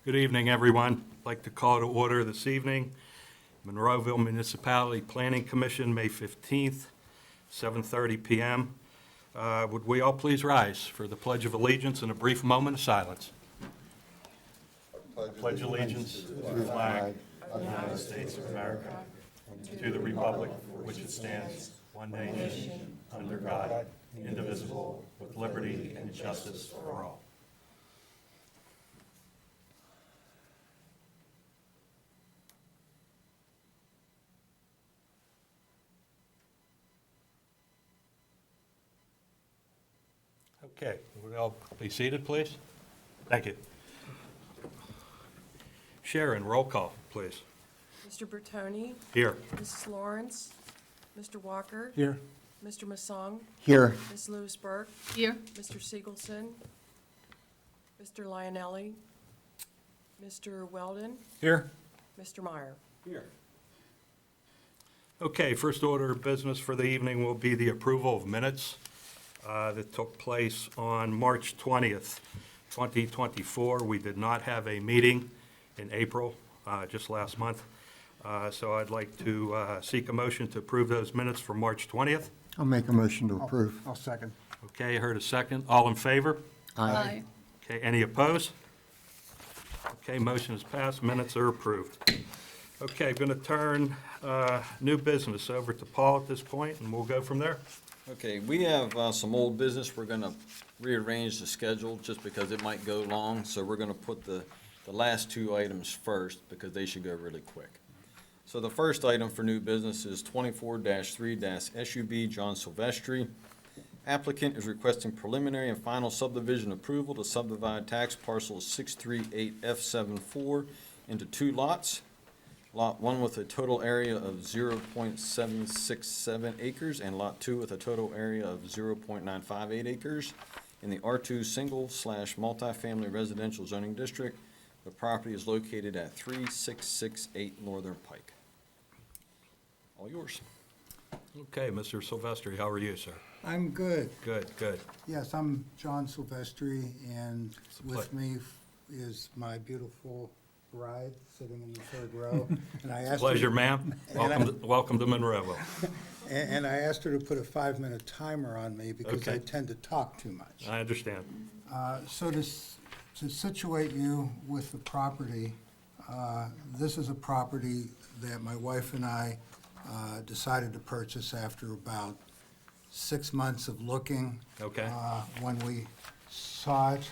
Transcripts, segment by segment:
Good evening, everyone. I'd like to call to order this evening, Monroeville Municipality Planning Commission, May 15th, 7:30 p.m. Would we all please rise for the Pledge of Allegiance and a brief moment of silence? Pledge allegiance to the flag of the United States of America, and to the republic for which it stands, one nation, under God, indivisible, with liberty and justice for all. Okay, would we all be seated, please? Thank you. Sharon, roll call, please. Mr. Bertoni, Here. Mrs. Lawrence, Mr. Walker, Here. Mr. Masson, Here. Ms. Lewisburg, Here. Mr. Siegelson, Mr. Lionelli, Mr. Weldon, Here. Mr. Meyer. Here. Okay, first order of business for the evening will be the approval of minutes that took place on March 20th, 2024. We did not have a meeting in April, just last month. So I'd like to seek a motion to approve those minutes for March 20th. I'll make a motion to approve. I'll second. Okay, I heard a second. All in favor? Aye. Okay, any opposed? Okay, motion is passed, minutes are approved. Okay, going to turn new business over to Paul at this point, and we'll go from there. Okay, we have some old business. We're going to rearrange the schedule just because it might go long. So we're going to put the last two items first because they should go really quick. So the first item for new business is 24-3-SUB John Silvestri. Applicant is requesting preliminary and final subdivision approval to subdivide tax parcel 638F74 into two lots. Lot 1 with a total area of 0.767 acres and Lot 2 with a total area of 0.958 acres in the R2 single/multifamily residential zoning district. The property is located at 3668 Northern Pike. All yours. Okay, Mr. Silvestri, how are you, sir? I'm good. Good, good. Yes, I'm John Silvestri, and It's a with me is my beautiful bride sitting in the third row. And I asked Pleasure, her, ma'am. Welcome to Monroeville. and I asked her to put a 5-minute timer on me because Okay. I tend to talk too much. I understand. So to situate you with the property, this is a property that my wife and I decided to purchase after about 6 months of looking. Okay. When we saw it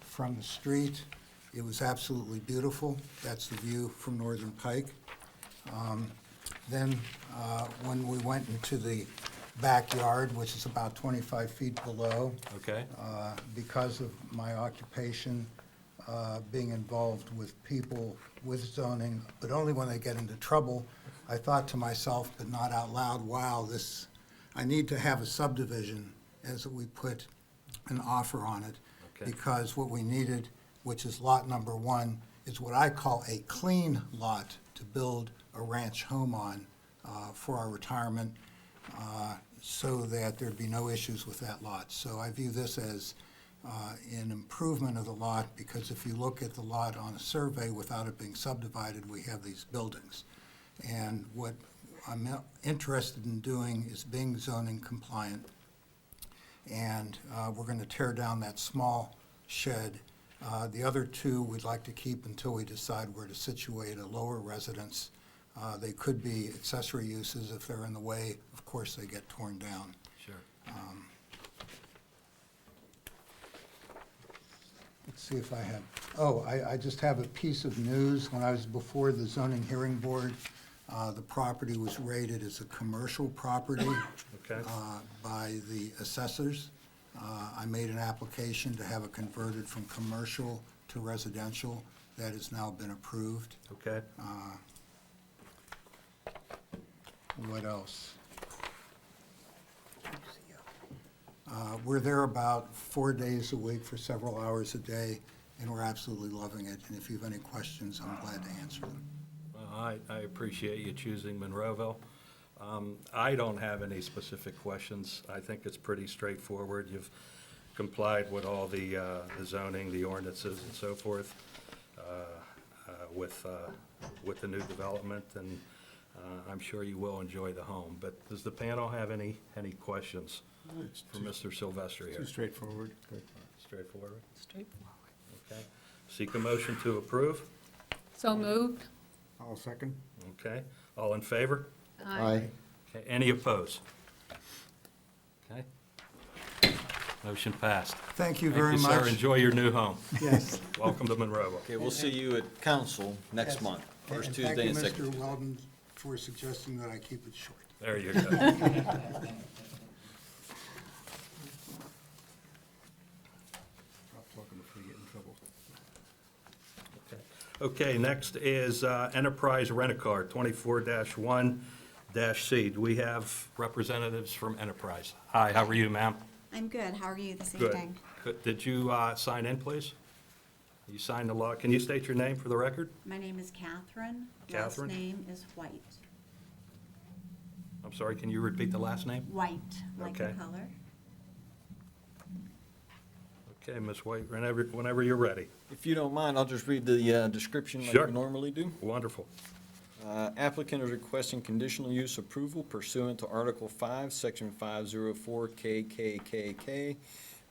from the street, it was absolutely beautiful. That's the view from Northern Pike. Then when we went into the backyard, which is about 25 feet below, Okay. because of my occupation, being involved with people with zoning, but only when they get into trouble, I thought to myself, but not out loud, wow, I need to have a subdivision as we put an offer on it. Okay. Because what we needed, which is lot number 1, is what I call a clean lot to build a ranch home on for our retirement, so that there'd be no issues with that lot. So I view this as an improvement of the lot, because if you look at the lot on a survey without it being subdivided, we have these buildings. And what I'm interested in doing is being zoning compliant. And we're going to tear down that small shed. The other two we'd like to keep until we decide where to situate a lower residence. They could be accessory uses. If they're in the way, of course, they get torn down. Sure. Let's see if I have, I just have a piece of news. When I was before the zoning hearing board, the property was rated as a commercial property Okay. by the assessors. I made an application to have it converted from commercial to residential. That has now been approved. Okay. What else? We're there about 4 days a week for several hours a day, and we're absolutely loving it. And if you have any questions, I'm glad to answer them. Well, I appreciate you choosing Monroeville. I don't have any specific questions. I think it's pretty straightforward. complied with all the zoning, the ordinances and so forth with the new development, and I'm sure you will enjoy the home. But does the panel have any questions for Mr. Sylvester here? Too straightforward. Straightforward? Straightforward. Okay. Seek a motion to approve? So moved. I'll second. Okay. All in favor? Aye. Okay. Any opposed? Okay. Motion passed. Thank you very Thank you, sir. much. Enjoy your new home. Yes. Welcome to Monroeville. Okay, we'll see you at council next month, first And Tuesday in Thank you, September. Mr. Weldon, for suggesting that I keep it short. There you go. Stop talking before you get in trouble. Okay, next is Enterprise Rent-A-Car, 24-1-C. Do we have representatives from Enterprise? Hi, how are you, ma'am? I'm good. How are you this Good. evening? Good. Did you sign in, please? You signed the law. Can you state your name for the record? My name is Catherine. Catherine? Last name is White. I'm sorry, can you repeat the last name? White, like the Okay. color. Okay, Ms. White, whenever you're ready. If you don't mind, I'll just read the description like Sure. we normally do. Wonderful. Applicant is requesting conditional use approval pursuant to Article 5, Section 504 KKKK,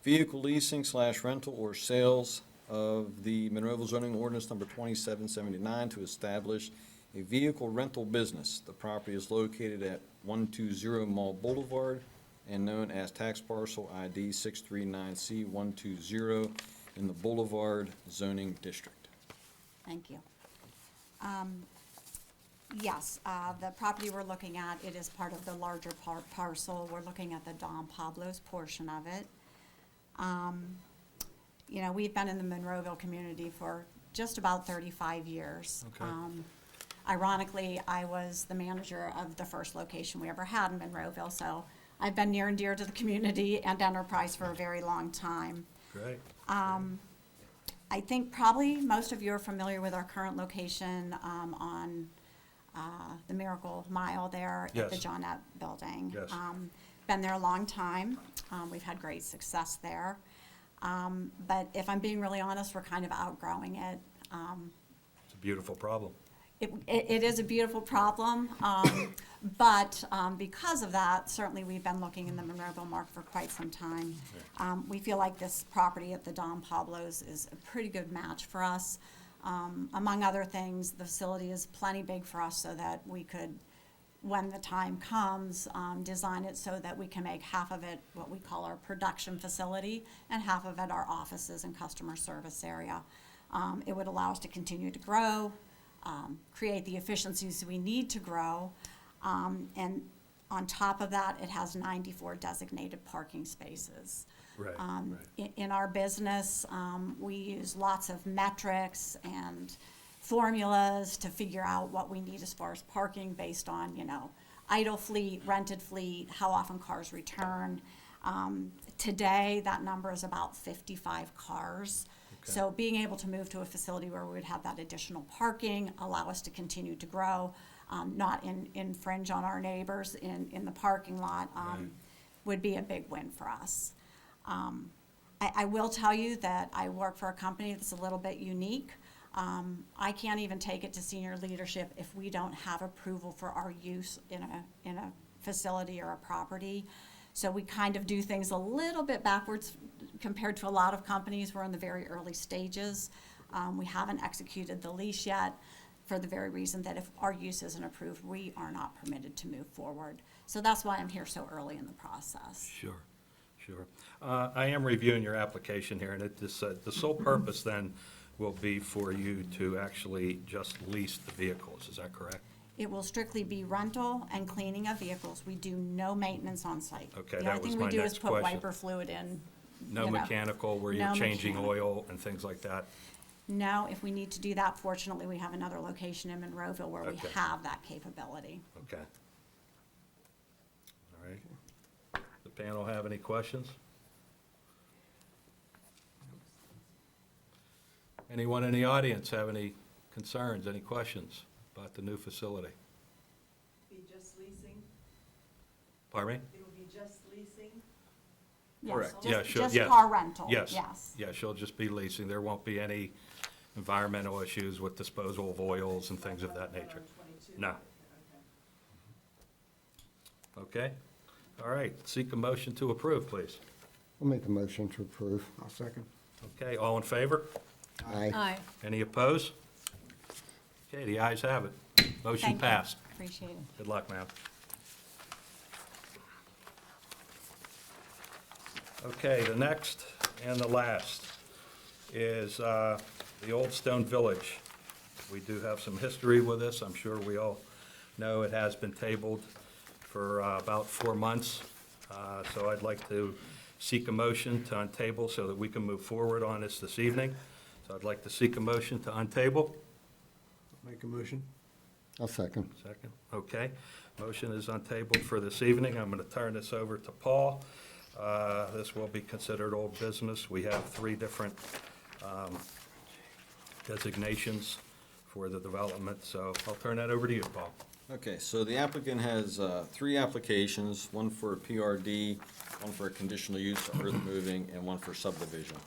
vehicle leasing / rental or sales of the Monroeville zoning ordinance number 2779 to establish a vehicle rental business. The property is located at 120 Mall Boulevard and known as tax parcel ID 639C120 in the Boulevard zoning district. Thank you. Yes, the property we're looking at, it is part of the larger parcel. We're looking at the Don Pablo's portion of it. You know, we've been in the Monroeville community for just about 35 years. Okay. Ironically, I was the manager of the first location we ever had in Monroeville, so I've been near and dear to the community and Enterprise for a very long time. Great. I think probably most of you are familiar with our current location on the Miracle Mile there at the Yes. Johnette Building. Yes. Been there a long time. We've had great success there. But if I'm being really honest, we're kind of outgrowing it. It's a beautiful problem. It is a beautiful problem, but because of that, certainly we've been looking in the Monroeville market for quite some time. We feel like this property at the Don Pablo's is a pretty good match for us. Among other things, the facility is plenty big for us so that we could, when the time comes, design it so that we can make half of it what we call our production facility and half of it our offices and customer service area. It would allow us to continue to grow, create the efficiencies we need to grow, and on top of that, it has 94 designated parking spaces. Right, In our business, we use lots of metrics and formulas to figure out what we need as far as parking based on, you know, idle fleet, rented fleet, how often cars return. Today, that number is about 55 cars. Okay. So being able to move to a facility where we would have that additional parking, allow us to continue to grow, not infringe on our neighbors in the parking lot, would be a big win for us. I will tell you that I work for a company that's a little bit unique. I can't even take it to senior leadership if we don't have approval for our use in a facility or a property. So we kind of do things a little bit backwards compared to a lot of companies. We're in the very early stages. We haven't executed the lease yet for the very reason that if our use isn't approved, we are not permitted to move forward. So that's why I'm here so early in the process. Sure, sure. I am reviewing your application here, and the sole purpose then will be for you to actually just lease the vehicles, is that correct? It will strictly be rental and cleaning of vehicles. We do no maintenance on site. Okay, The that only was thing my we do is next put question. wiper fluid in. No you know. mechanical where you're No changing mechanical. oil and things like that? No, if we need to do that, fortunately, we have another location in Monroeville where we Okay. have that capability. Okay. All right. The panel have any questions? Anyone in the audience have any concerns, any questions about the new facility? Be just leasing? Pardon me? It will be just leasing? Yes, Yeah, she'll- just yes. car rental, Yes. yes. Yeah, she'll just be leasing. There won't be any environmental issues with disposal of oils and things of that nature. No. Okay, all right, seek a motion to approve, please. I'll make a motion to approve. I'll second. Okay, all in favor? Aye. Aye. Any opposed? Okay, the ayes have it. Motion Thank you. passed. Appreciate it. Good luck, ma'am. Okay, the next and the last is the Old Stone Village. We do have some history with this. I'm sure we all know it has been tabled for about 4 months. So I'd like to seek a motion to untable so that we can move forward on this evening. So I'd like to seek a motion to untable. Make a motion. I'll second. Second, okay. Motion is untabled for this evening. I'm going to turn this over to Paul. This will be considered old business. We have 3 different designations for the development, so I'll turn that over to you, Paul. Okay, so the applicant has 3 applications, one for a PRD, one for a conditional use for earth moving, and one for subdivision.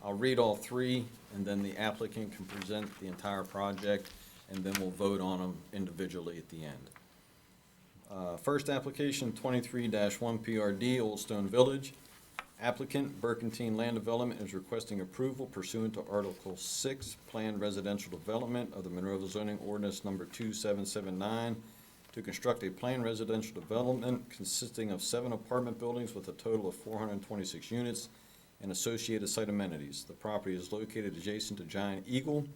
I'll read all 3, and then the applicant can present the entire project, and then we'll vote on them individually at the end. First application, 23-1 PRD, Old Stone Village. Applicant, Burkentine Land Development, is requesting approval pursuant to Article 6, Planned Residential Development of the Monroeville Zoning Ordinance Number 2779, to construct a planned residential development consisting of 7 apartment buildings with a total of 426 units and associated site amenities. The property is located adjacent to Giant Eagle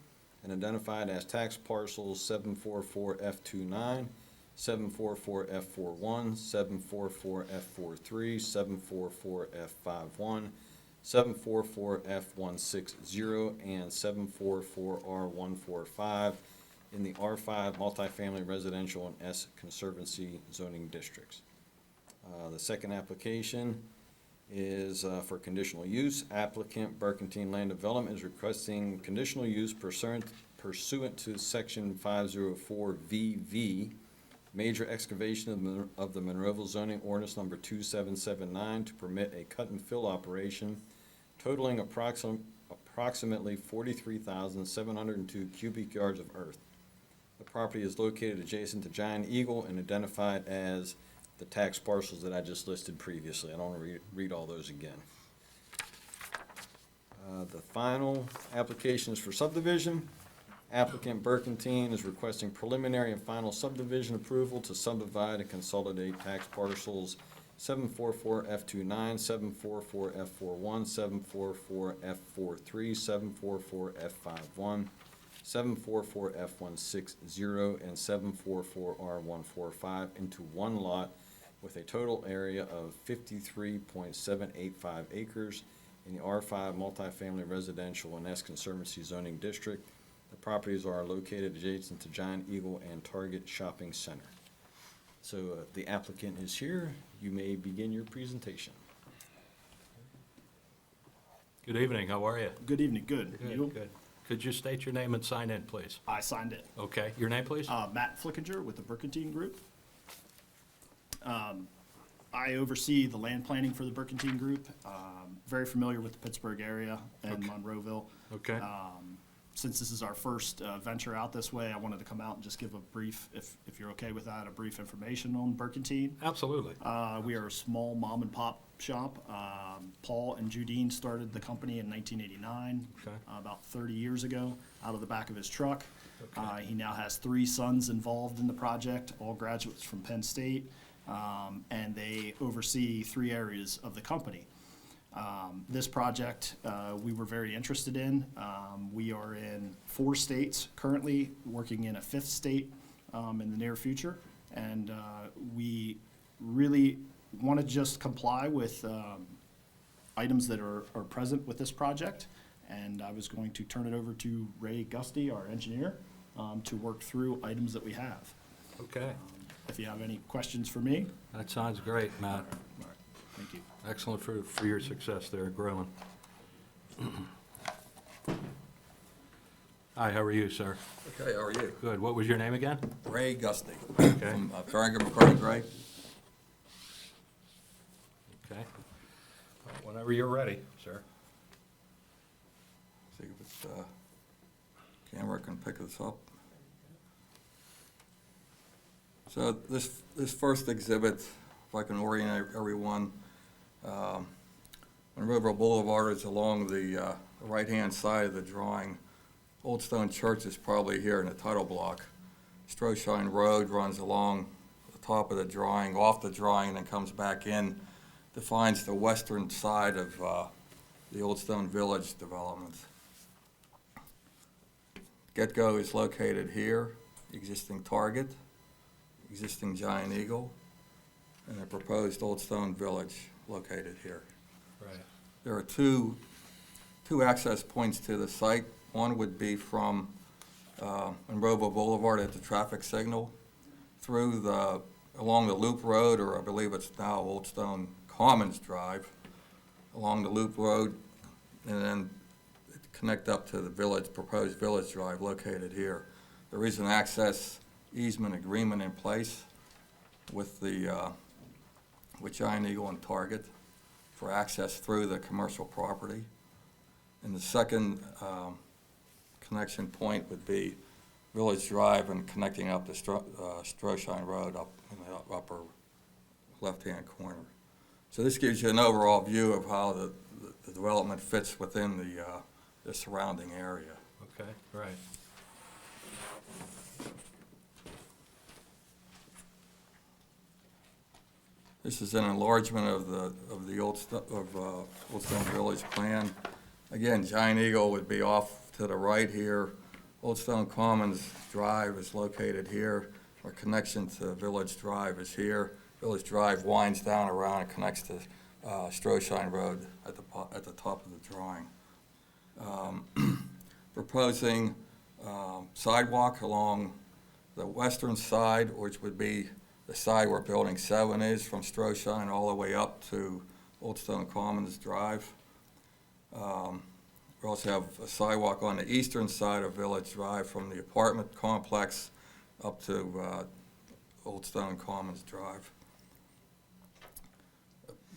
and identified as tax parcels 744F29, 744F41, 744F43, 744F51, 744F160, and 744R145 in the R5 multifamily residential and S Conservancy zoning districts. The second application is for conditional use. Applicant Burkentine Land Development is requesting conditional use pursuant to Section 504VV, major excavation of the Monroeville zoning ordinance number 2779 to permit a cut and fill operation totaling approximately 43,702 cubic yards of earth. The property is located adjacent to Giant Eagle and identified as the tax parcels that I just listed previously. I don't want to read all those again. The final application is for subdivision. Applicant Burkentine is requesting preliminary and final subdivision approval to subdivide and consolidate tax parcels 744F29, 744F41, 744F43, 744F51, 744F160, and 744R145 into one lot with a total area of 53.785 acres in the R5 multifamily residential and S Conservancy zoning district. The properties are located adjacent to Giant Eagle and Target Shopping Center. So the applicant is here. You may begin your presentation. Good evening, how are you? Good evening, good. You? Good. Could you state your name and sign in, please? I signed it. Okay, your name, please? Matt Flickinger with the Burkentine Group. I oversee the land planning for the Burkentine Group. Very familiar with the Pittsburgh area and Okay. Monroeville. Okay, Since this is our first venture out this way, I wanted to come out and just give a brief, if you're okay with that, a brief information on Burkentine. absolutely. We are a small mom and pop shop. Paul and Judine started the company in 1989, Okay. about 30 years ago, out of the back of his truck. He now has 3 sons involved in the project, all graduates from Penn State, and they oversee 3 areas of the company. This project, we were very interested in. We are in 4 states currently, working in a 5th state in the near future. And we really want to just comply with items that are present with this project. And I was going to turn it over to Ray Gusty, our engineer, to work through items that we have. Okay, If you have any questions for me. that sounds great, Matt. All right, thank you. Excellent for your success there growing. Hi, how are you, sir? Okay, how are you? Good. What was your name again? Ray Gusty. Okay. From Farragut McCarty Gray. Okay. When Whenever you're ready, sir. See if the camera can pick this up. So this first exhibit, if I can orient everyone, Monroeville Boulevard is along the right-hand side of the drawing. Old Stone Church is probably here in the title block. Stroshine Road runs along the top of the drawing, off the drawing, and then comes back in, defines the western side of the Old Stone Village development. Get-Go is located here, existing Target, existing Giant Eagle, and the proposed Old Stone Village located here. Right. There are two access points to the site. One would be from Monroeville Boulevard at the traffic signal through along the Loop Road, or I believe it's now Old Stone Commons Drive, along the Loop Road, and then connect up to the proposed Village Drive located here. There is an access easement agreement in place with Giant Eagle and Target for access through the commercial property. And the second connection point would be Village Drive and connecting up to Stroshine Road up in the upper left-hand corner. So this gives you an overall view of how the development fits within the surrounding area. Okay, right. This is an enlargement of the Old Stone Village plan. Again, Giant Eagle would be off to the right here. Old Stone Commons Drive is located here. Our connection to Village Drive is here. Village Drive winds down around and connects to Stroshine Road at the top of the drawing. Proposing sidewalk along the western side, which would be the side where Building 7 is, from Stroshine all the way up to Old Stone Commons Drive. We also have a sidewalk on the eastern side of Village Drive from the apartment complex up to Old Stone Commons Drive.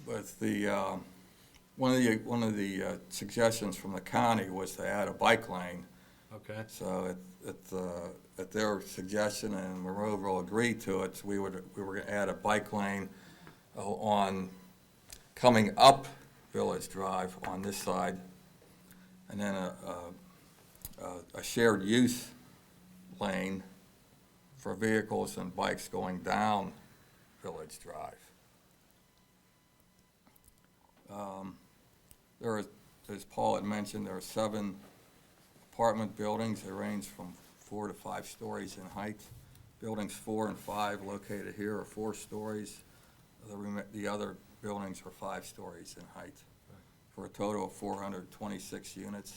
With one of the suggestions from the county was to add a bike lane. Okay. So at their suggestion, and Monroeville agreed to it, we were going to add a bike lane on coming up Village Drive on this side, and then a shared use lane for vehicles and bikes going down Village Drive. As Paul had mentioned, there are 7 apartment buildings. They range from 4 to 5 stories in height. Buildings 4 and 5 located here are 4 stories. The other buildings are 5 stories in height, for a total of 426 units.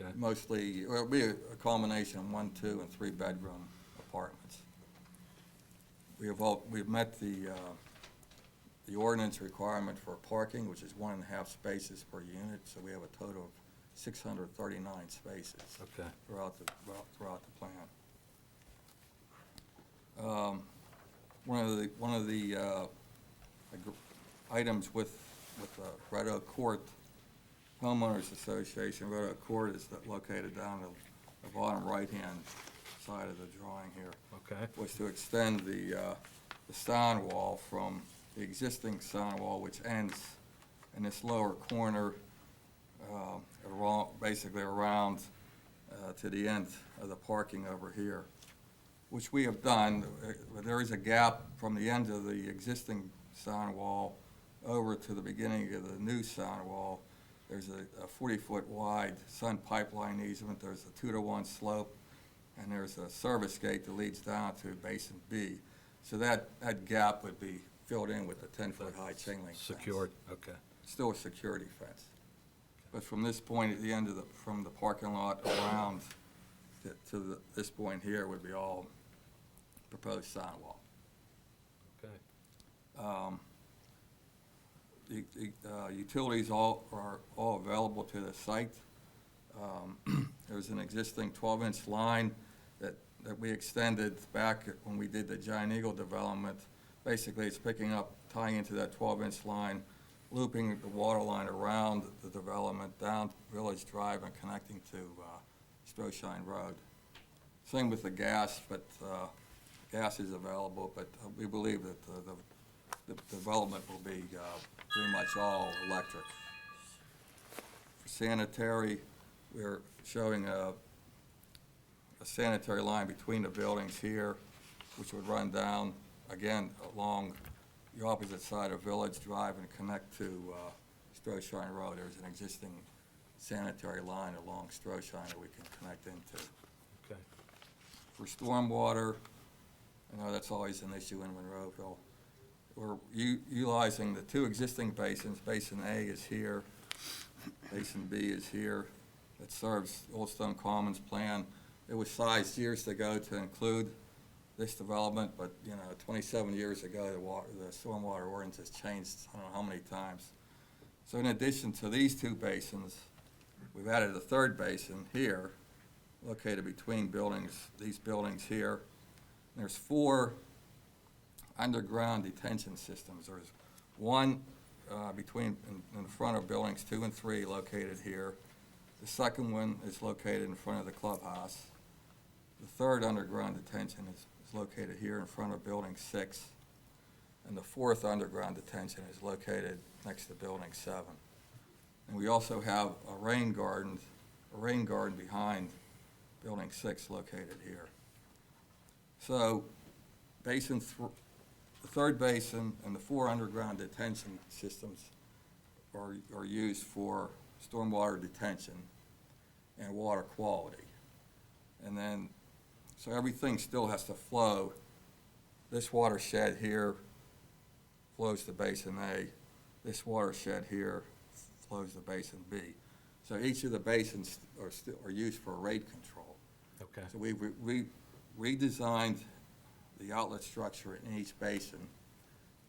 Okay. Mostly, it'll be a combination of 1, 2, and 3 bedroom apartments. We've met the ordinance requirement for parking, which is 1.5 spaces per unit, so we have a total of 639 spaces Okay. throughout the plan. One of the items with Red Oak Court Homeowners Association, Red Oak Court is located down the bottom right-hand side of the drawing here, Okay. was to extend the sound wall from the existing sound wall, which ends in this lower corner, basically around to the end of the parking over here, which we have done. There is a gap from the end of the existing sound wall over to the beginning of the new sound wall. There's a 40-foot wide sun pipeline easement. There's a 2-to-1 slope, and there's a service gate that leads down to Basin B. So that gap would be filled in with a 10-foot high chain link fence. Secured, okay. Still a security fence. But from this point at the end of from the parking lot around to this point here would be all proposed sound wall. Okay. The utilities are all available to the site. There's an existing 12-inch line that we extended back when we did the Giant Eagle development. Basically, it's tying into that 12-inch line looping the water line around the development down Village Drive and connecting to Stroshine Road. Same with the gas, but gas is available, but we believe that the development will be pretty much all electric. For sanitary, we're showing a sanitary line between the buildings here, which would run down, again, along the opposite side of Village Drive and connect to Stroshine Road. There's an existing sanitary line along Stroshine that we can connect into. Okay. For stormwater, I know that's always an issue in Monroeville. We're utilizing the two existing basins. Basin A is here, Basin B is here. It serves Old Stone Commons plan. It was sized years ago to include this development, but, 27 years ago, the stormwater ordinance has changed, I don't know how many times. So in addition to these two basins, we've added a third basin here, located between buildings, these buildings here. And there's 4 underground detention systems. There's one in the front of buildings 2 and 3 located here. The second one is located in front of the clubhouse. The third underground detention is located here in front of building 6. And the 4th underground detention is located next to building 7. And we also have a rain garden behind building 6 located here. So the third basin and the 4 underground detention systems are used for stormwater detention and water quality. And then, so everything still has to flow. This watershed here flows to Basin A. This watershed here flows to Basin B. So each of the basins are used for rate control. Okay. So we've redesigned the outlet structure in each basin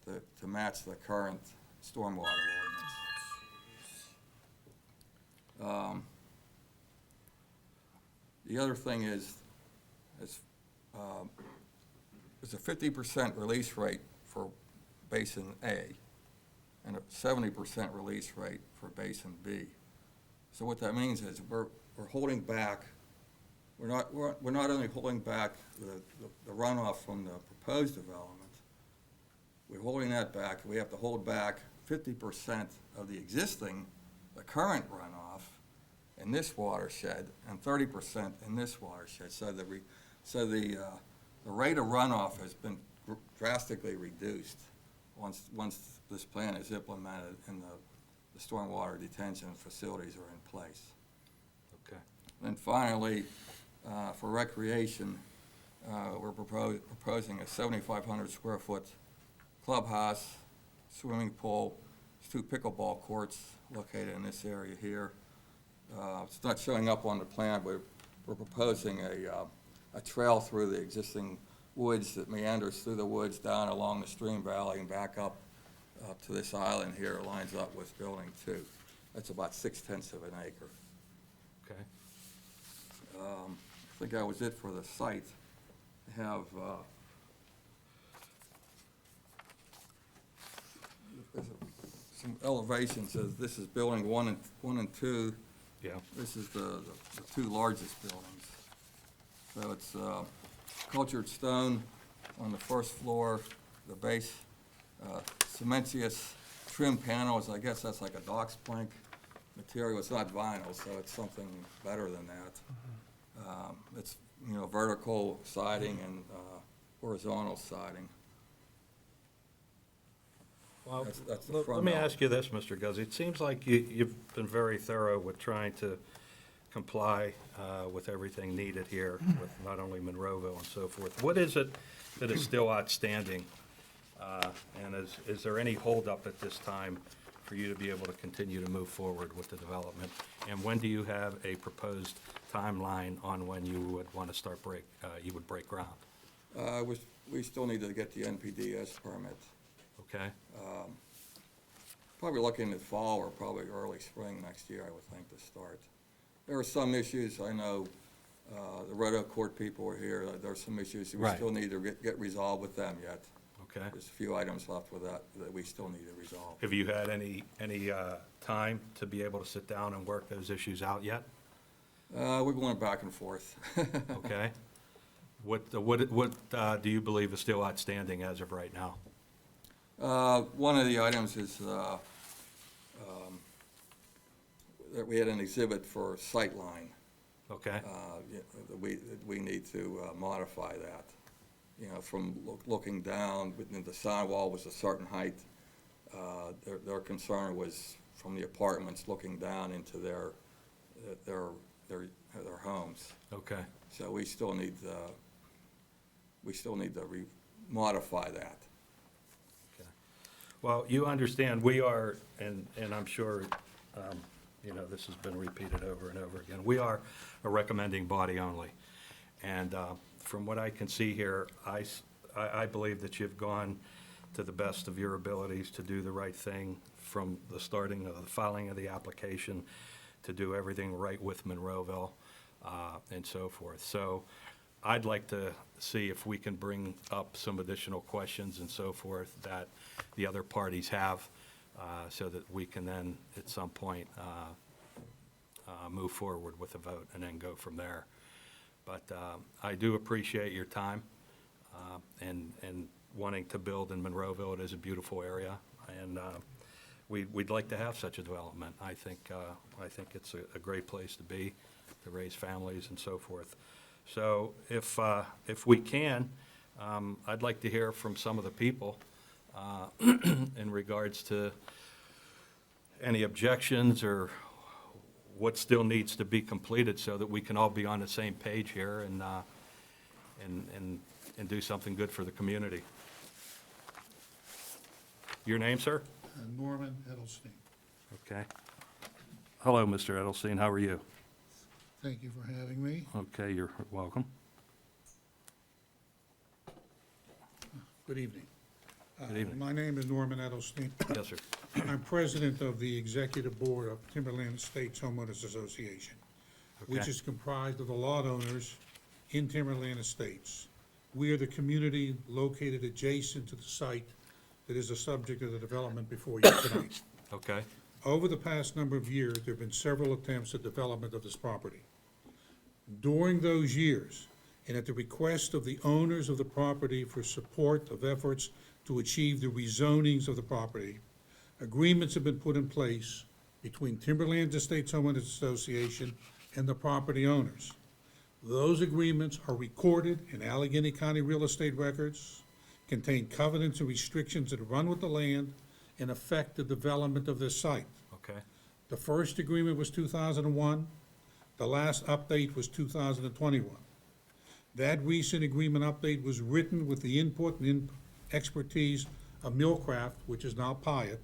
to match the current stormwater ordinance. The other thing is there's a 50% release rate for Basin A and a 70% release rate for Basin B. So what that means is we're holding back. We're not only holding back the runoff from the proposed development. We're holding that back. We have to hold back 50% of the current runoff in this watershed and 30% in this watershed. So the rate of runoff has been drastically reduced once this plan is implemented and the stormwater detention facilities are in place. Okay. And finally, for recreation, we're proposing a 7,500 square foot clubhouse, swimming pool, 2 pickleball courts located in this area here. It's not showing up on the plan, but we're proposing a trail through the existing woods that meanders through the woods down along the stream valley and back up to this island here. It lines up with building 2. That's about 0.6 of an acre. Okay. I think that was it for the site. I have some elevations. This is building 1 and 2. Yeah. This is the 2 largest buildings. So it's cultured stone on the first floor, the base, cementitious trim panels. I guess that's like a Dox plank material. It's not vinyl, so it's something better than that. It's vertical siding and horizontal siding. Well, That's the let front me element. ask you this, Mr. Guzzi. It seems like you've been very thorough with trying to comply with everything needed here, with not only Monroeville and so forth. What is it that is still outstanding? And is there any holdup at this time for you to be able to continue to move forward with the development? And when do you have a proposed timeline on when you would want to start break ground? We still need to get the NPDS permit. Okay? Probably looking at fall or probably early spring next year, I would think, to start. There are some issues, I know, the Red Oak Court people are here. There are some issues we Right. still need to get resolved with them yet. Okay. There's a few items left with that we still need to resolve. Have you had any time to be able to sit down and work those issues out yet? We're going back and forth. Okay. What do you believe is still outstanding as of right now? One of the items is that we had an exhibit for sightline. Okay, We need to modify that. You know, from looking down, the sidewall was a certain height. Their concern was from the apartments looking down into their homes. okay. So we still need to modify that. Well, you understand, we are, and I'm sure, this has been repeated over and over again, we are a recommending body only. And from what I can see here, I believe that you've gone to the best of your abilities to do the right thing from the starting of the filing of the application to do everything right with Monroeville and so forth. So I'd like to see if we can bring up some additional questions and so forth that the other parties have, so that we can then, at some point, move forward with a vote and then go from there. But I do appreciate your time and wanting to build in Monroeville. It is a beautiful area, and we'd like to have such a development. I think it's a great place to be, to raise families and so forth. So if we can, I'd like to hear from some of the people in regards to any objections or what still needs to be completed so that we can all be on the same page here and do something good for the community. Your name, sir? Norman Edelstein. Okay. Hello, Mr. Edelstein. How are you? Thank you for having me. Okay, you're welcome. Good evening. Good evening. My name is Norman Edelstein. Yes, sir. I'm president of the Executive Board of Timberland Estates Homeowners Association, which Okay. is comprised of the lot owners in Timberland Estates. We are the community located adjacent to the site that is the subject of the development before you tonight. Okay, Over the past number of years, there have been several attempts at development of this property. During those years, and at the request of the owners of the property for support of efforts to achieve the rezonings of the property, agreements have been put in place between Timberland Estates Homeowners Association and the property owners. Those agreements are recorded in Allegheny County real estate records, contain covenants and restrictions that run with the land and affect the development of this site. okay, The first agreement was 2001. The last update was 2021. That recent agreement update was written with the input and expertise of Millcraft, which is now Pyatt,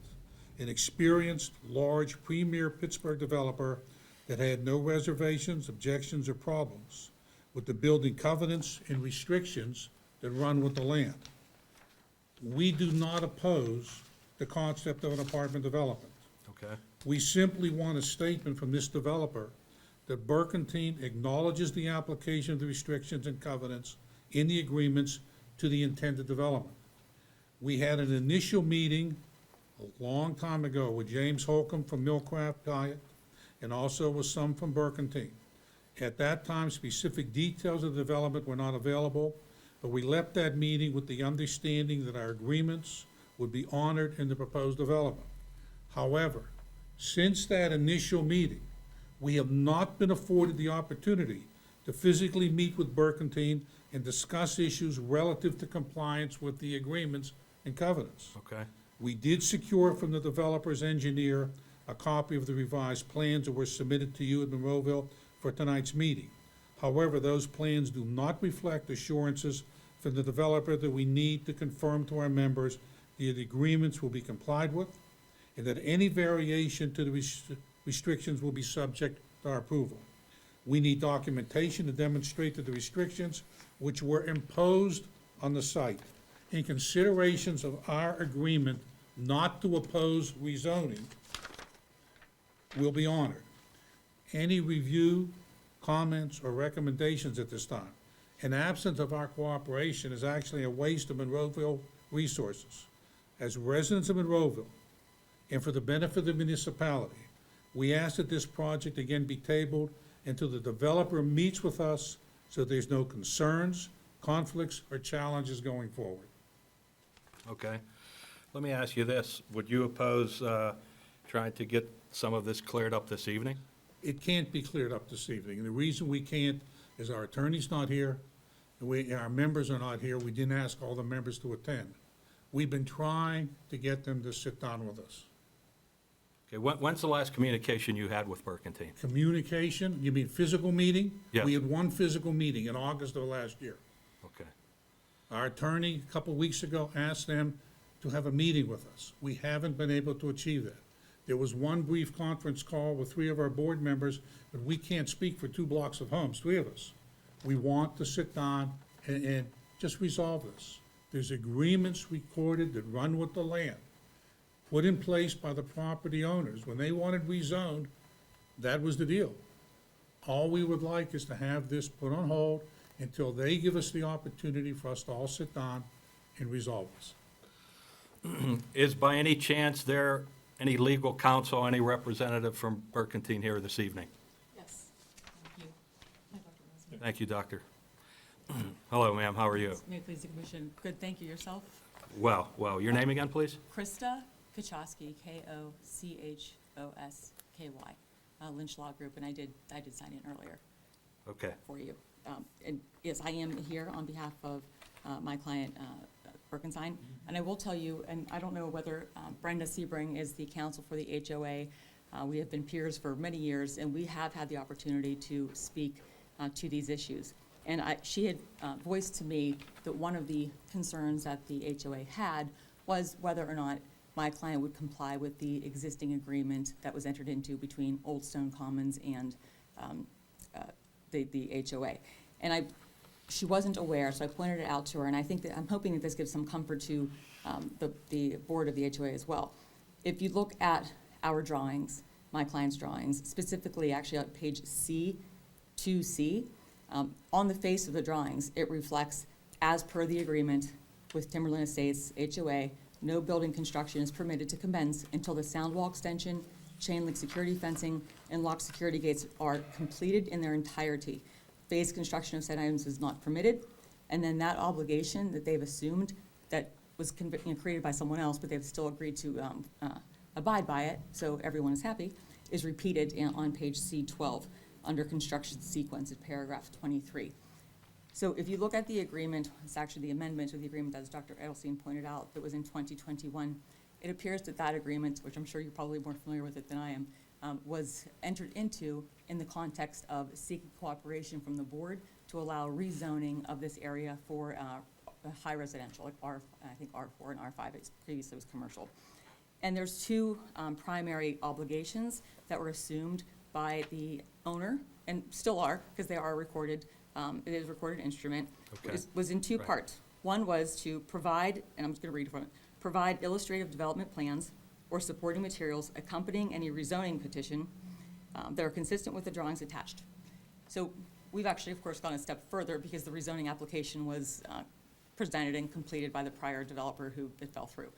an experienced, large, premier Pittsburgh developer that had no reservations, objections, or problems with the building covenants and restrictions that run with the land. We do not oppose the concept of an apartment development. okay, We simply want a statement from this developer that Burkentine acknowledges the application of the restrictions and covenants in the agreements to the intended development. We had an initial meeting a long time ago with James Holcomb from Millcraft Pyatt and also with some from Burkentine. At that time, specific details of the development were not available, but we left that meeting with the understanding that our agreements would be honored in the proposed development. However, since that initial meeting, we have not been afforded the opportunity to physically meet with Burkentine and discuss issues relative to compliance with the agreements and covenants. okay, We did secure from the developer's engineer a copy of the revised plans that were submitted to you at Monroeville for tonight's meeting. However, those plans do not reflect assurances from the developer that we need to confirm to our members that the agreements will be complied with and that any variation to the restrictions will be subject to our approval. We need documentation to demonstrate that the restrictions which were imposed on the site in considerations of our agreement not to oppose rezoning will be honored. Any review, comments, or recommendations at this time, in absence of our cooperation, is actually a waste of Monroeville resources. As residents of Monroeville, and for the benefit of the municipality, we ask that this project again be tabled until the developer meets with us so there's no concerns, conflicts, or challenges going forward. Okay. Let me ask you this. Would you oppose trying to get some of this cleared up this evening? It can't be cleared up this evening, and the reason we can't is our attorney's not here, and our members are not here. We didn't ask all the members to attend. We've been trying to get them to sit down with us. Okay, when's the last communication you had with Burkentine? Communication, you mean physical meeting? Yes. We had one physical meeting in August of last year. Okay. Our attorney, a couple weeks ago, asked them to have a meeting with us. We haven't been able to achieve that. There was one brief conference call with 3 of our board members, but we can't speak for 2 blocks of homes, 3 of us. We want to sit down and just resolve this. There's agreements recorded that run with the land, put in place by the property owners. When they wanted rezoned, that was the deal. All we would like is to have this put on hold until they give us the opportunity for us to all sit down and resolve this. Is by any chance there any legal counsel, any representative from Burkentine here this evening? Yes. Thank you. Hi, Dr. Rosen. Thank you, Doctor. Hello, ma'am, how are you? May it please the commission. Good, thank you. Yourself? Well, your name again, please? Krista Kochosky, Kochosky, Lynch Law Group, and I did sign in earlier Okay. for you. And yes, I am here on behalf of my client, Berkenstein. And I will tell you, and I don't know whether Brenda Sebring is the counsel for the HOA. We have been peers for many years, and we have had the opportunity to speak to these issues. And she had voiced to me that one of the concerns that the HOA had was whether or not my client would comply with the existing agreement that was entered into between Old Stone Commons and the HOA. And she wasn't aware, so I pointed it out to her, and I think that, I'm hoping that this gives some comfort to the board of the HOA as well. If you look at our drawings, my client's drawings, specifically actually on page C2C, on the face of the drawings, it reflects, as per the agreement with Timberland Estates HOA, no building construction is permitted to commence until the sound wall extension, chain link security fencing, and locked security gates are completed in their entirety. Phase construction of said items is not permitted, and then that obligation that they've assumed that was created by someone else, but they've still agreed to abide by it, so everyone is happy, is repeated on page C12 under construction sequence at paragraph 23. So if you look at the agreement, it's actually the amendment to the agreement, as Dr. Edelstein pointed out, that was in 2021. It appears that that agreement, which I'm sure you're probably more familiar with it than I am, was entered into in the context of seeking cooperation from the board to allow rezoning of this area for high residential, like I think R4 and R5, previously was commercial. And there's 2 primary obligations that were assumed by the owner, and still are, because they are recorded, it is a recorded instrument. Okay. Was in 2 Right. parts. One was to provide, and I'm just gonna read from it, provide illustrative development plans or supporting materials accompanying any rezoning petition that are consistent with the drawings attached. So we've actually, of course, gone a step further because the rezoning application was presented and completed by the prior developer who it fell through.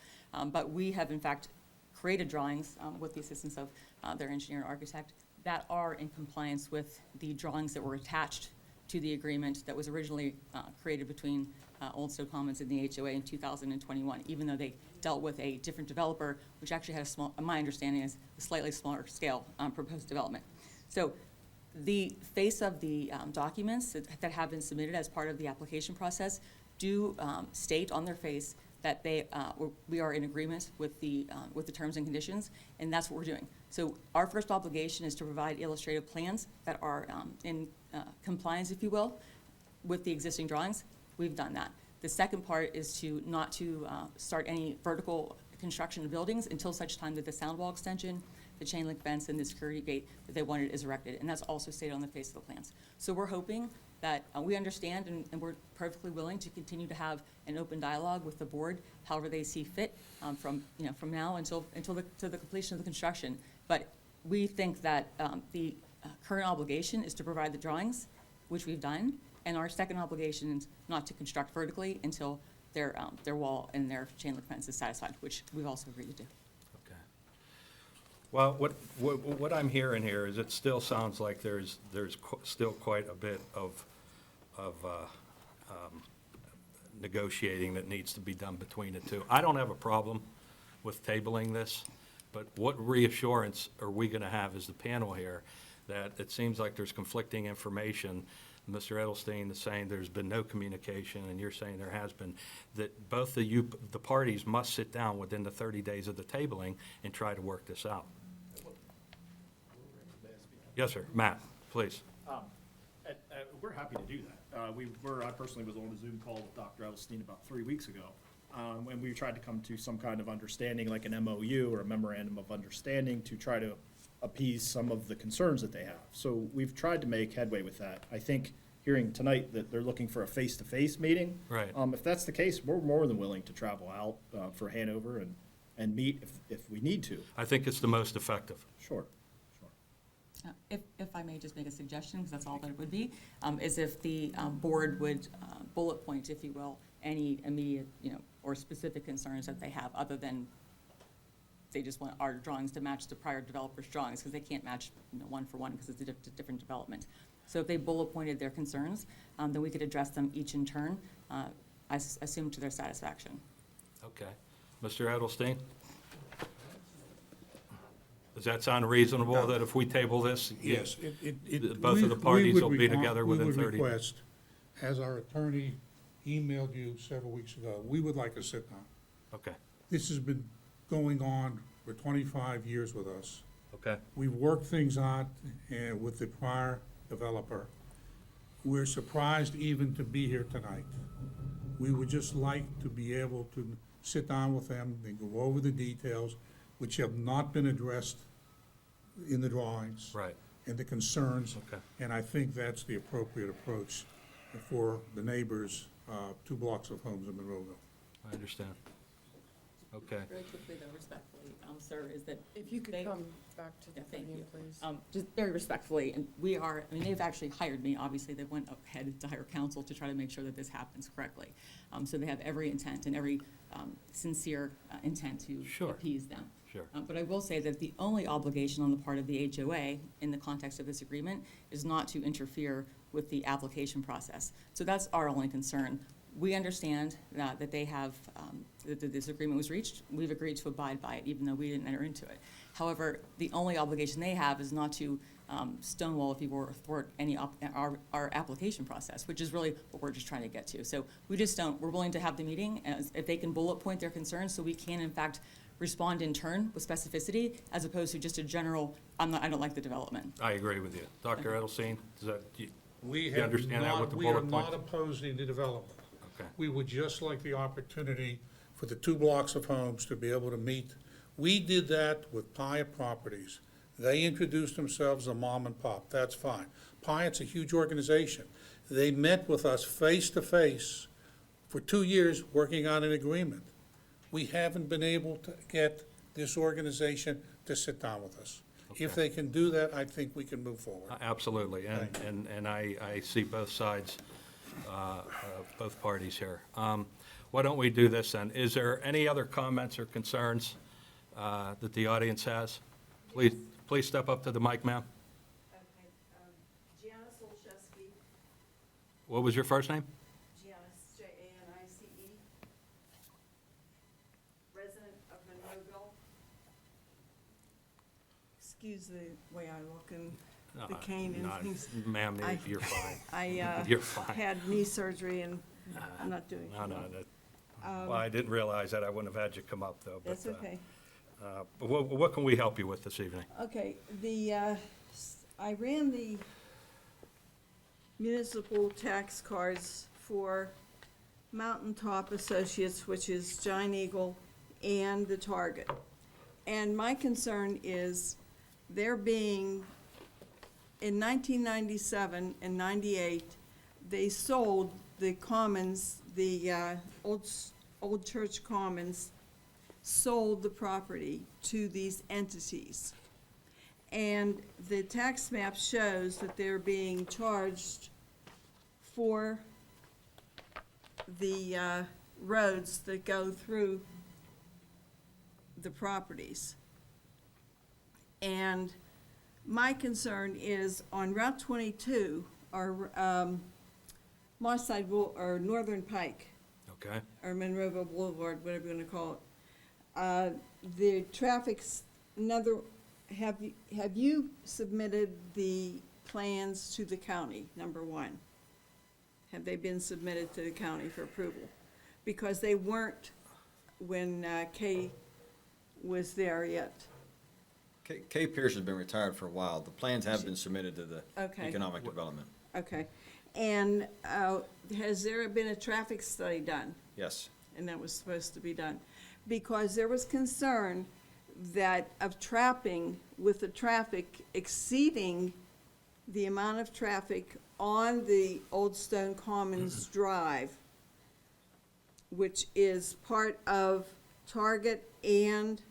But we have in fact created drawings with the assistance of their engineer and architect that are in compliance with the drawings that were attached to the agreement that was originally created between Old Stone Commons and the HOA in 2021, even though they dealt with a different developer, which actually had a small, my understanding is a slightly smaller scale proposed development. So the face of the documents that have been submitted as part of the application process do state on their face that we are in agreement with the terms and conditions, and that's what we're doing. So our first obligation is to provide illustrative plans that are in compliance, if you will, with the existing drawings. We've done that. The second part is not to start any vertical construction of buildings until such time that the sound wall extension, the chain link fence, and the security gate that they wanted is erected, and that's also stated on the face of the plans. So we're hoping that we understand and we're perfectly willing to continue to have an open dialogue with the board, however they see fit, from now until the completion of the construction. But we think that the current obligation is to provide the drawings, which we've done, and our second obligation is not to construct vertically until their wall and their chain link fence is satisfied, which we've also agreed to do. Okay. Well, what I'm hearing here is it still sounds like there's still quite a bit of negotiating that needs to be done between the two. I don't have a problem with tabling this, but what reassurance are we going to have as the panel here that it seems like there's conflicting information? Mr. Edelstein is saying there's been no communication, and you're saying there has been, that both the parties must sit down within the 30 days of the tabling and try to work this out. Yes, sir. Matt, please. We're happy to do that. I personally was on a Zoom call with Dr. Edelstein about 3 weeks ago, and we tried to come to some kind of understanding, like an MOU or a memorandum of understanding, to try to appease some of the concerns that they have. So we've tried to make headway with that. I think hearing tonight that they're looking for a face-to-face meeting. Right. If that's the case, we're more than willing to travel out for Hanover and meet if we need to. I think it's the most effective. Sure. If I may just make a suggestion, because that's all that it would be, is if the board would bullet point, if you will, any immediate, or specific concerns that they have, other than they just want our drawings to match the prior developer's drawings, because they can't match one for one, because it's a different development. So if they bullet pointed their concerns, then we could address them each in turn, I assume to their satisfaction. Okay. Mr. Edelstein? Does that sound reasonable, that if we table this? Yes. Both of the parties will be together within 30 We would days? request, as our attorney emailed you several weeks ago, we would like a sit-down. Okay, This has been going on for 25 years with us. okay. We've worked things out with the prior developer. We're surprised even to be here tonight. We would just like to be able to sit down with them and go over the details, which have not been addressed in the drawings. Right. And the concerns. Okay. And I think that's the appropriate approach for the neighbors, 2 blocks of homes in Monroeville. I understand. Okay. Very quickly, though, respectfully, sir, is that If you could They- come back to the Yeah, thank podium, you. please. Just very respectfully, and they've actually hired me, obviously, they went ahead to hire counsel to try to make sure that this happens correctly. So they have every intent and every sincere intent to Sure. appease them. Sure. But I will say that the only obligation on the part of the HOA in the context of this agreement is not to interfere with the application process. So that's our only concern. We understand that they have, that this agreement was reached. We've agreed to abide by it, even though we didn't enter into it. However, the only obligation they have is not to stonewall, if you will, or thwart our application process, which is really what we're just trying to get to. So we're willing to have the meeting, if they can bullet point their concerns, so we can in fact respond in turn with specificity, as opposed to just a general, I don't like the development. I agree with you. Dr. Edelstein, does that, you We You understand that with the We are bullet not points? opposing the development. okay, We would just like the opportunity for the 2 blocks of homes to be able to meet. We did that with Pyatt Properties. They introduced themselves as mom and pop, that's fine. Pyatt's a huge organization. They met with us face-to-face for 2 years, working on an agreement. We haven't been able to get this organization to sit down with us. If Okay. they can do that, I think we can move forward. absolutely. And I see both sides, both parties here. Why don't we do this then? Is there any other comments or concerns that the audience has? Please step up to the mic, ma'am. Okay, Janice Olszewski, What was your first name? Janice, Janice, resident of Monroeville. Excuse the way I look and the cane and No, things. Ma'am, I- you're fine. I You're fine. had knee surgery and I'm not doing No, no, it. well, I didn't realize that. I wouldn't have had you come up, though. That's but, okay. But what can we help you with this evening? Okay, I ran the municipal tax cards for Mountaintop Associates, which is Giant Eagle, and the Target. And my concern is they're being, in 1997 and 98, they sold the commons, the old church commons, sold the property to these entities. And the tax map shows that they're being charged for the roads that go through the properties. And my concern is on Route 22, or or Northern Pike, Okay? or Monroeville Boulevard, whatever you want to call it. The traffic's have you submitted the plans to the county, number one? Have they been submitted to the county for approval? Because they weren't when Kay was there yet. Kay Pierce has been retired for a while. The plans have been submitted to the Okay. Economic Development. Okay. And has there been a traffic study done? Yes. And that was supposed to be done? Because there was concern that of trapping with the traffic exceeding the amount of traffic on the Old Stone Commons Drive, which is part of Target and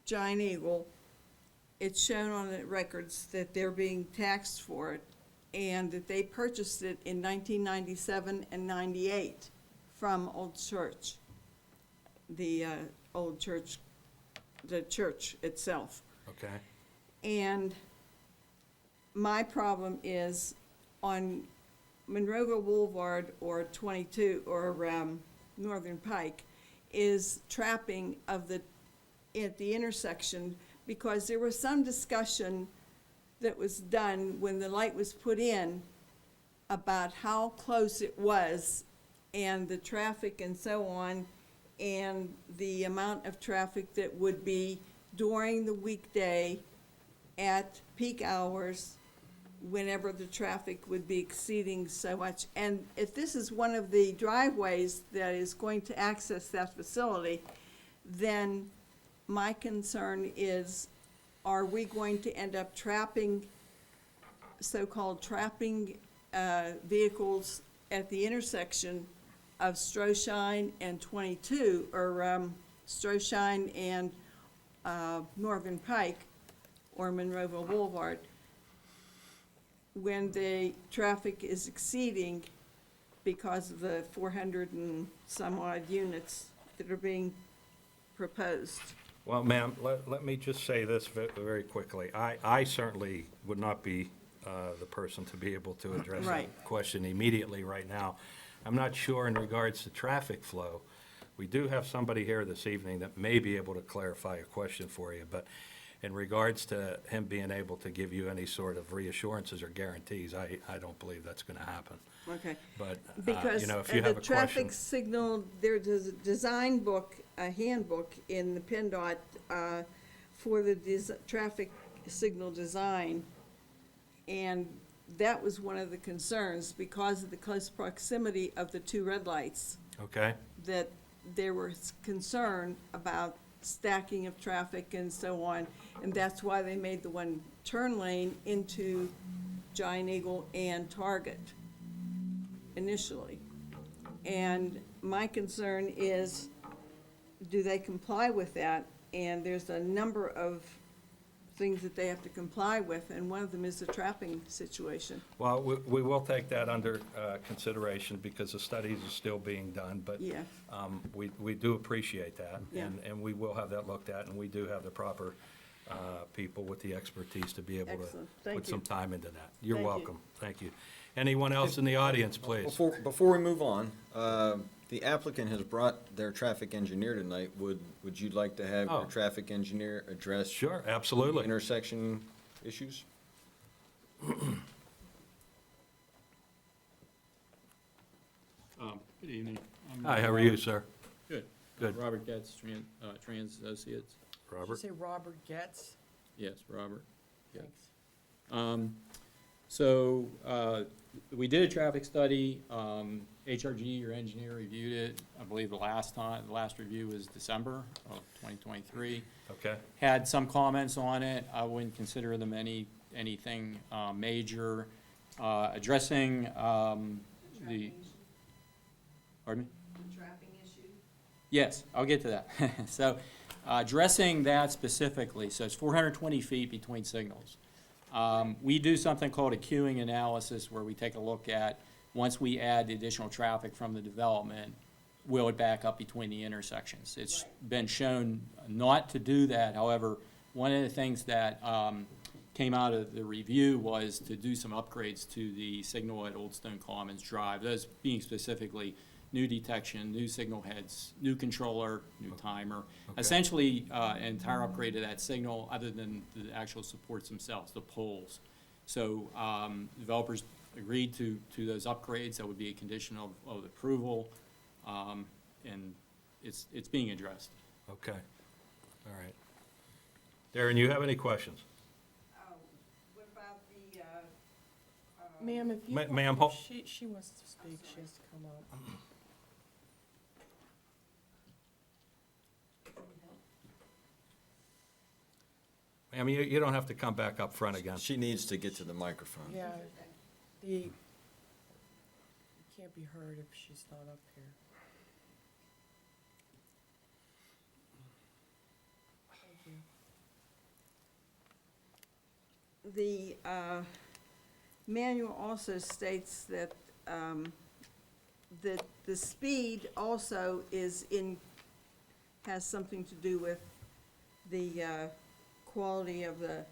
Giant Eagle. It's shown on the records that they're being taxed for it, and that they purchased it in 1997 and 98 from Old Church, the old church, the church itself. Okay? And my problem is on Monroeville Boulevard or 22 or Northern Pike is trapping of at the intersection, because there was some discussion that was done when the light was put in about how close it was and the traffic and so on, and the amount of traffic that would be during the weekday at peak hours, whenever the traffic would be exceeding so much. And if this is one of the driveways that is going to access that facility, then my concern is, are we going to end up trapping, so-called trapping vehicles at the intersection of Stroshine and 22, or Stroshine and Northern Pike, or Monroeville Boulevard, when the traffic is exceeding because of the 400 and some odd units that are being proposed? Well, ma'am, let me just say this very quickly. I certainly would not be the person to be able to address that Right. question immediately right now. I'm not sure in regards to traffic flow. We do have somebody here this evening that may be able to clarify a question for you, but in regards to him being able to give you any sort of reassurances or guarantees, I don't believe that's going to happen. Okay. But, Because you know, if you have the a question. traffic signal, there's a design book, a handbook in the PennDOT for the traffic signal design. And that was one of the concerns, because of the close proximity of the two red lights, Okay? that there was concern about stacking of traffic and so on. And that's why they made the one turn lane into Giant Eagle and Target initially. And my concern is, do they comply with that? And there's a number of things that they have to comply with, and one of them is the trapping situation. Well, we will take that under consideration because the studies are still being done, but Yeah. we do appreciate that. Yeah. And we will have that looked at, and we do have the proper people with the expertise to be able to Excellent. Thank put some you. time into that. You're Thank you. welcome. Thank you. Anyone else in the audience, please? Before we move on, the applicant has brought their traffic engineer tonight. Would you like to have your Oh. traffic engineer address Sure, absolutely. intersection issues? Good evening. I'm, Hi, how are you, sir? Good. Good. Robert Getz, Trans Associates. Did you Robert? say Robert Getz? Yes, Robert Getz. Thanks. We did a traffic study. HRG, your engineer, reviewed it. I believe the last review was December of 2023. Okay, Had some comments on it. I wouldn't consider them anything major. Addressing the, pardon me? The trapping issue? Yes, I'll get to that. So, addressing that specifically, so it's 420 feet between signals. We do something called a queuing analysis, where we take a look at once we add the additional traffic from the development, will it back up between the intersections? It's been shown not to do that. However, one of the things that came out of the review was to do some upgrades to the signal at Old Stone Commons Drive, those being specifically new detection, new signal heads, new controller, new timer. Essentially, an entire upgrade to that signal other than the actual supports themselves, the poles. So developers agreed to those upgrades. That would be a condition of approval, and it's being addressed. Okay, all right. Darren, you have any questions? What about the, Ma'am, if you. Ma'am, hold. She wants to speak, she has to come up. Ma'am, you don't have to come back up front again. She needs to get to the microphone. Yeah, it can't be heard if she's not up here. Thank you. the manual also states that, that the speed also has something to do with the, quality of the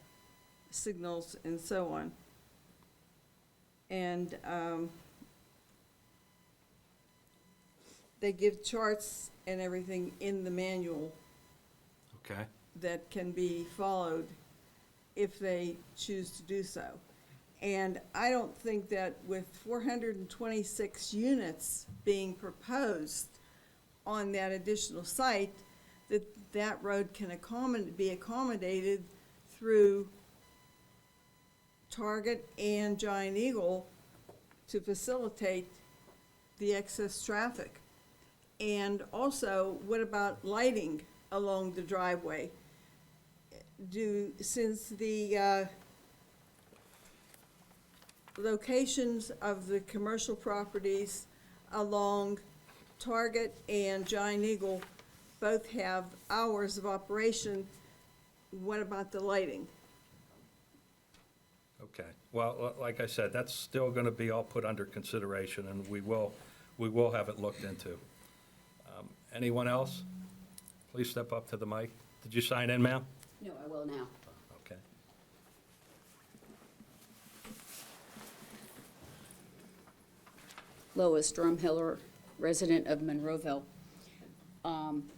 signals and so on. And, they give charts and everything in the manual Okay, that can be followed if they choose to do so. And I don't think that with 426 units being proposed on that additional site, that road can be accommodated through Target and Giant Eagle to facilitate the excess traffic. And also, what about lighting along the driveway? Since the locations of the commercial properties along Target and Giant Eagle both have hours of operation, what about the lighting? okay. Well, like I said, that's still gonna be all put under consideration, and we will have it looked into. Anyone else? Please step up to the mic. Did you sign in, ma'am? No, I will now. Okay. Lois Drumhiller, resident of Monroeville.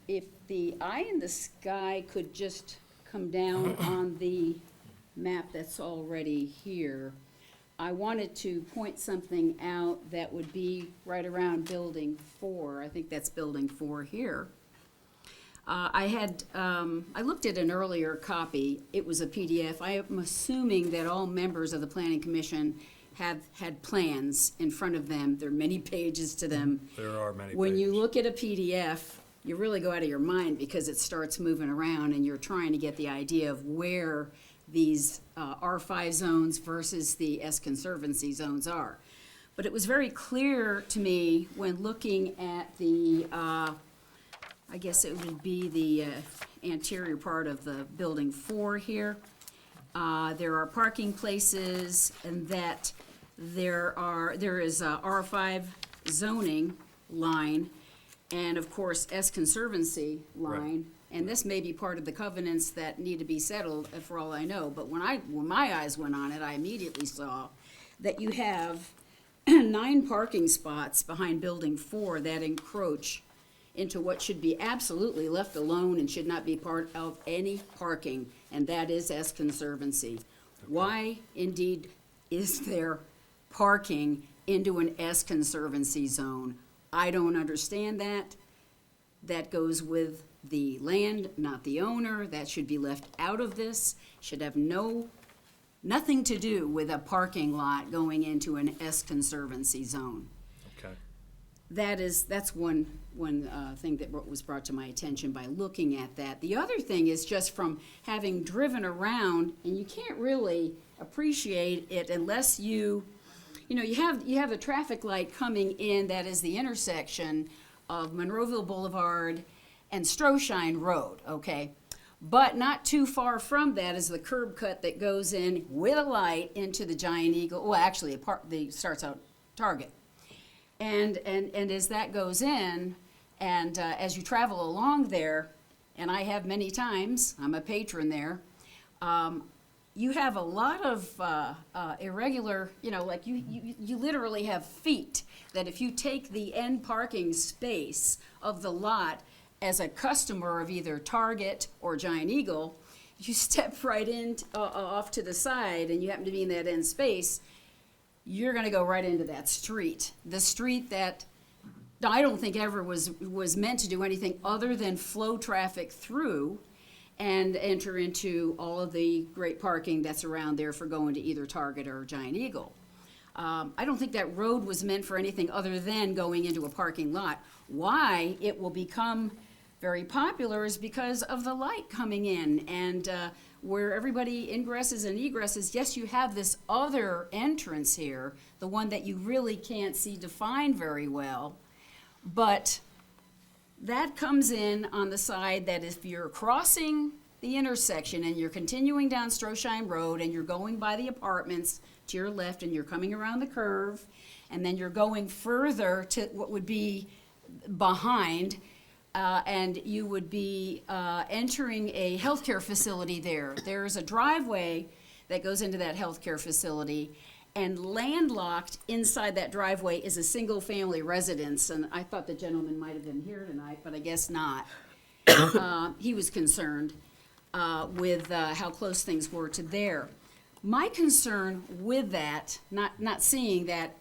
If the eye in the sky could just come down on the map that's already here, I wanted to point something out that would be right around Building 4. I think that's Building 4 here. I looked at an earlier copy. It was a PDF. I am assuming that all members of the Planning Commission have had plans in front of them. There are many pages to them. There are many When you pages. look at a PDF, you really go out of your mind because it starts moving around and you're trying to get the idea of where these R5 zones versus the S Conservancy zones are. But it was very clear to me when looking at the, I guess it would be the anterior part of the Building 4 here. There are parking places and that there is a R5 zoning line and of course S Conservancy line. Right. And this may be part of the covenants that need to be settled, for all I know. But when my eyes went on it, I immediately saw that you have 9 parking spots behind Building 4 that encroach into what should be absolutely left alone and should not be part of any parking, and that is S Conservancy. Why indeed is there parking into an S Conservancy zone? I don't understand that. That goes with the land, not the owner. That should be left out of this. Should have nothing to do with a parking lot going into an S Conservancy zone. Okay. That's one thing that was brought to my attention by looking at that. The other thing is just from having driven around, and you can't really appreciate it unless you have a traffic light coming in that is the intersection of Monroeville Boulevard and Stroshine Road, okay? But not too far from that is the curb cut that goes in with a light into the Giant Eagle, well, actually, starts out Target. And as that goes in, and as you travel along there, and I have many times, I'm a patron there, you have a lot of irregular, like you literally have feet that if you take the end parking space of the lot as a customer of either Target or Giant Eagle, you step right in off to the side and you happen to be in that end space, you're going to go right into that street. The street that I don't think ever was meant to do anything other than flow traffic through and enter into all of the great parking that's around there for going to either Target or Giant Eagle. I don't think that road was meant for anything other than going into a parking lot. Why it will become very popular is because of the light coming in and where everybody ingresses and egresses. Yes, you have this other entrance here, the one that you really can't see defined very well, but that comes in on the side that if you're crossing the intersection and you're continuing down Stroshine Road and you're going by the apartments to your left and you're coming around the curve and then you're going further to what would be behind and you would be entering a healthcare facility there. There's a driveway that goes into that healthcare facility, and landlocked inside that driveway is a single-family residence. And I thought the gentleman might have been here tonight, but I guess not. He was concerned with how close things were to there. My concern with that, not seeing that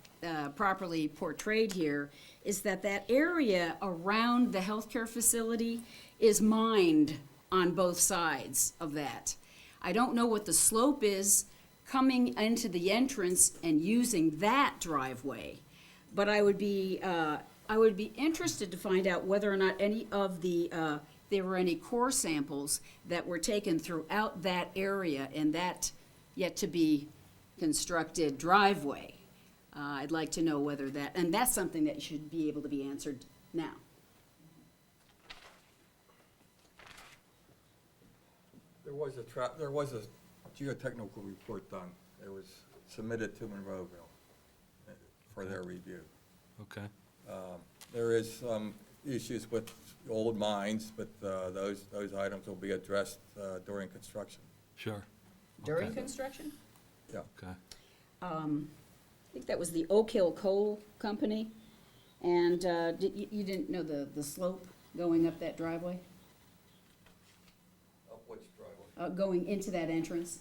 properly portrayed here, is that that area around the healthcare facility is mined on both sides of that. I don't know what the slope is coming into the entrance and using that driveway, but I would be interested to find out whether or not any of the there were any core samples that were taken throughout that area in that yet to be constructed driveway. I'd like to know whether that, and that's something that should be able to be answered now. There was a geotechnical report done. It was submitted to Monroeville for their review. Okay. There is some issues with old mines, but those items will be addressed during construction. Sure. During Okay. construction? Yeah. Okay. I think that was the Oak Hill Coal Company, and you didn't know the slope going up that driveway? Up which driveway? Going into that entrance?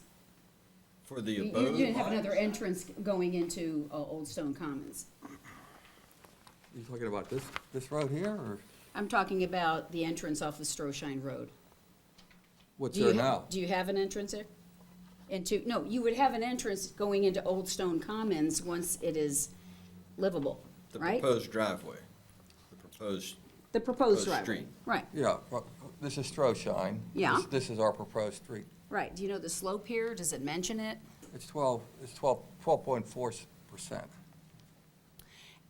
For the You abode, didn't have another entrance going into Old Stone Commons. You talking about this road here, or I'm talking about the entrance off of Stroshine Road. what's there now? Do you have an entrance there? No, you would have an entrance going into Old Stone Commons once it is livable, the right? proposed driveway, The proposed driveway. street. Right, Yeah, this is Stroshine. Yeah. This is our proposed street. right. Do you know the slope here? Does it mention it? It's 12.4%.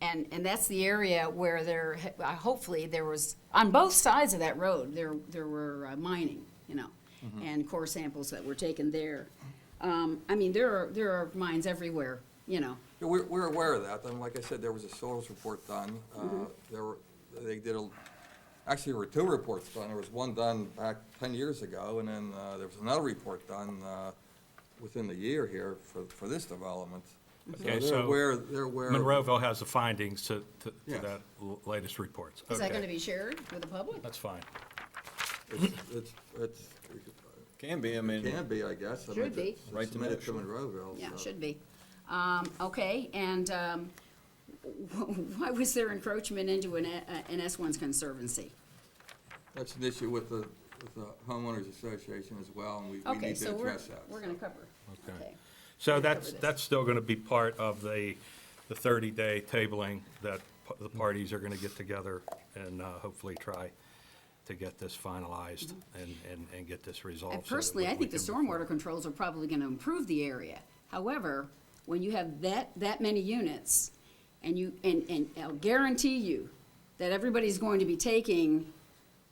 And that's the area where hopefully there was, on both sides of that road, there were mining, and core samples that were taken there. I mean, there are mines everywhere, Yeah, we're aware of that, and like I said, there was a soils report done. Actually, there were two reports done. There was one done back 10 years ago, and then there was another report done within the year here for this development. Okay, they're so aware. Monroeville has the findings to Yes. that latest reports. Is that Okay. going to be shared with the public? That's fine. It's Can be, I mean. Can be, I guess. I mean, Should be. it's Right to submitted to motion. Monroeville. Yeah, so. should be. Okay, and why was there encroachment into an S1's conservancy? That's an issue with the homeowners association as well, and we Okay, need to so address that. we're going to cover. Okay. So that's still going to be part of the 30-day tabling that the parties are going to get together and hopefully try to get this finalized and get this resolved. so that Personally, I we think the can move stormwater controls are probably going to improve the area. However, when you have that many units, and I'll guarantee you that everybody's going to be taking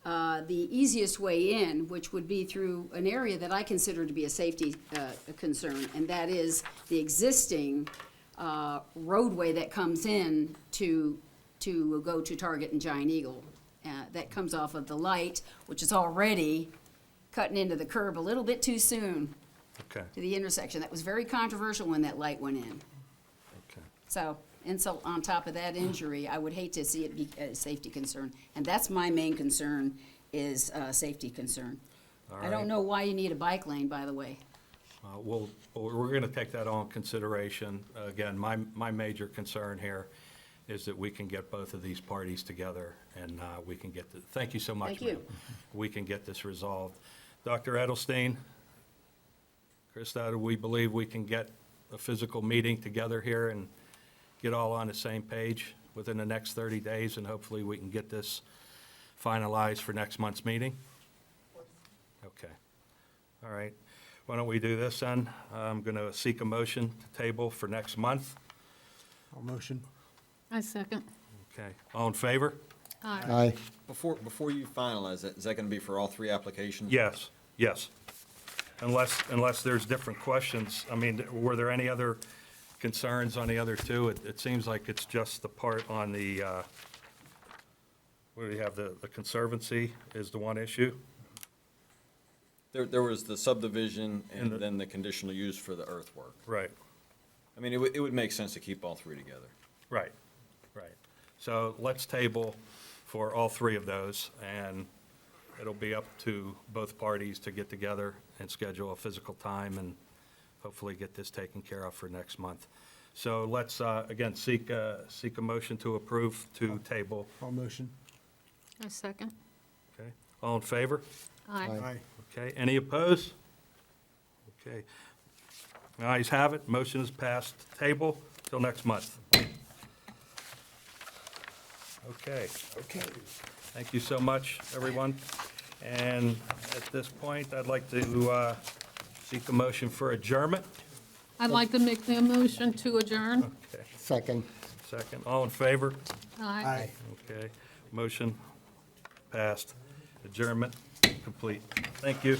the easiest way in, which would be through an area that I consider to be a safety concern, and that is the existing roadway that comes in to go to Target and Giant Eagle. That comes off of the light, which is already cutting into the curb a little bit too soon Okay, to the intersection. That was very controversial when that light went in. okay. So, insult on top of that injury, I would hate to see it be a safety concern. And that's my main concern, is a safety concern. All I right. don't know why you need a bike lane, by the way. We're going to take that on consideration. Again, my major concern here is that we can get both of these parties together, and we can get, thank you so much, Thank you. ma'am. We can get this resolved. Dr. Edelstein, Krista, do we believe we can get a physical meeting together here and get all on the same page within the next 30 days, and hopefully we can get this finalized for next month's meeting? Okay. All right. Why don't we do this then? I'm going to seek a motion to table for next month. I'll motion. I second. Okay. All in favor? Aye. Before you finalize it, is that gonna be for all three applications? Yes, yes. Unless there's different questions. I mean, were there any other concerns on the other two? It seems like it's just the part on the, what do we have, the Conservancy is the one issue? There was the subdivision and And the- then the conditional use for the earthwork. Right, I mean, it would make sense to keep all three together. right, right. So let's table for all three of those, and it'll be up to both parties to get together and schedule a physical time and hopefully get this taken care of for next month. So let's, again, seek a motion to approve to table. I'll motion. I second. Okay, all in favor? Aye. Okay, any opposed? Okay. Ayes have it, motion is passed. Table till next month. Okay. Okay. Thank you so much, everyone. And at this point, I'd like to seek a motion for adjournment. I'd like to make the motion to adjourn. Okay, Second. second. All in favor? Aye. Okay, motion passed. Adjournment complete. Thank you.